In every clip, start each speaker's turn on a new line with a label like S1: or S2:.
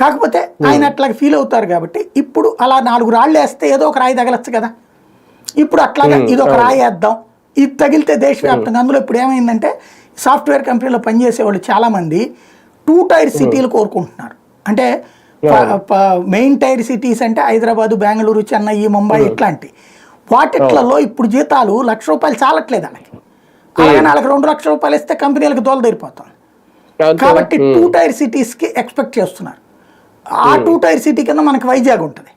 S1: కాకపోతే ఆయన అట్లాగా ఫీల్ అవుతారు కాబట్టి ఇప్పుడు అలా 4 రాళ్ళు వేస్తే ఏదో ఒక రాయి తగలచ్చు కదా. ఇప్పుడు అట్లాగా ఇది ఒక రాయి వేద్దాం, ఇది తగిలితే దేశవ్యాప్తంగా. అందులో ఇప్పుడు ఏమైందంటే సాఫ్ట్వేర్ కంపెనీలో పనిచేసే వాళ్ళు చాలామంది 2 టైర్ సిటీలు కోరుకుంటున్నారు. అంటే మెయిన్ టైర్ సిటీస్ అంటే హైదరాబాదు, బెంగళూరు, చెన్నై, ముంబై ఇట్లాంటి వాటిట్లలో ఇప్పుడు జీతాలు ₹1,00,000 చాలట్లేదు వాళ్ళకి. అలాగే వాళ్ళకి ₹2,00,000 ఇస్తే కంపెనీలకు దోలదీరిపోతుంది. కాబట్టి 2 టైర్ సిటీస్కి ఎక్స్పెక్ట్ చేస్తున్నారు. ఆ 2 టైర్ సిటీ కింద మనకి వైజాగ్ ఉంటుంది.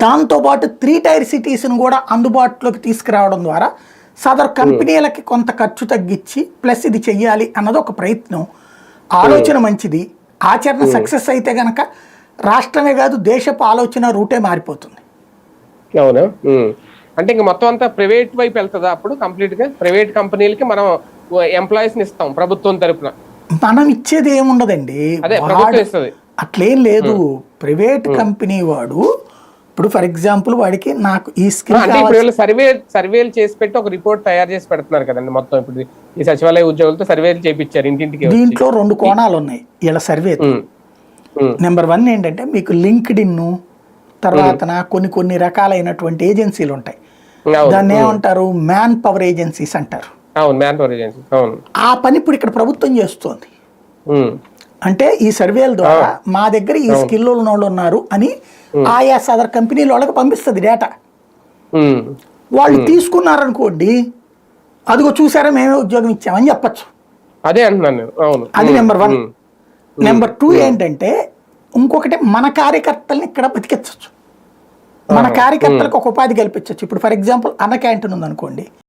S1: దాంతోపాటు 3 టైర్ సిటీస్ను కూడా అందుబాటులోకి తీసుకురావడం ద్వారా సదరు కంపెనీలకి కొంత ఖర్చు తగ్గించి ప్లస్ ఇది చెయ్యాలి అన్నది ఒక ప్రయత్నం. ఆలోచన మంచిది, ఆచరణ సక్సెస్ అయితే గనక రాష్ట్రమే కాదు దేశపు ఆలోచన రూటే మారిపోతుంది.
S2: అవునా? అంటే ఇంక మొత్తం అంతా ప్రైవేట్ వైపు వెళ్తుందా అప్పుడు కంప్లీట్ గా? ప్రైవేట్ కంపెనీలకి మనం ఎంప్లాయీస్ ని ఇస్తాం ప్రభుత్వం తరపున,
S1: మనం ఇచ్చేది ఏముండదండి, అట్లేం లేదు. ప్రైవేట్ కంపెనీ వాడు ఇప్పుడు ఫర్ ఎగ్జాంపుల్ వాడికి నాకు ఈ స్కిల్
S2: సర్వేలు చేసి పెట్టి ఒక రిపోర్ట్ తయారు చేసి పెడుతున్నారు కదండి. మొత్తం ఇప్పుడు ఈ సచివాలయ ఉద్యోగులతో సర్వేలు చేయించారు ఇంటింటికి.
S1: దీంట్లో 2 కోణాలు ఉన్నాయి ఇలా సర్వే. నెంబర్ 1 ఏంటంటే మీకు లింక్డ్ఇన్ తర్వాత కొన్ని రకాలైనటువంటి ఏజెన్సీలు ఉంటాయి. దాన్ని ఏమంటారు, మ్యాన్ పవర్ ఏజెన్సీస్ అంటారు. ఆ పని ఇప్పుడు ఇక్కడ ప్రభుత్వం చేస్తోంది. అంటే ఈ సర్వేల ద్వారా మా దగ్గర ఈ స్కిల్ ఉన్న వాళ్ళు ఉన్నారు అని ఆయా సదర్ కంపెనీల వాళ్ళకి పంపిస్తుంది డేటా. వాళ్ళు తీసుకున్నారనుకోండి, అదిగో చూసారా మేమే ఉద్యోగం ఇచ్చామని చెప్పచ్చు.
S2: అదే అంటున్నాను.
S1: అది నెంబర్ 1. నెంబర్ 2 ఏంటంటే ఇంకొకటి మన కార్యకర్తల్ని ఇక్కడ బతికించవచ్చు. మన కార్యకర్తలకు ఒక ఉపాధి కల్పించవచ్చు. ఇప్పుడు ఫర్ ఎగ్జాంపుల్ అన్న క్యాంటీన్ ఉందనుకోండి,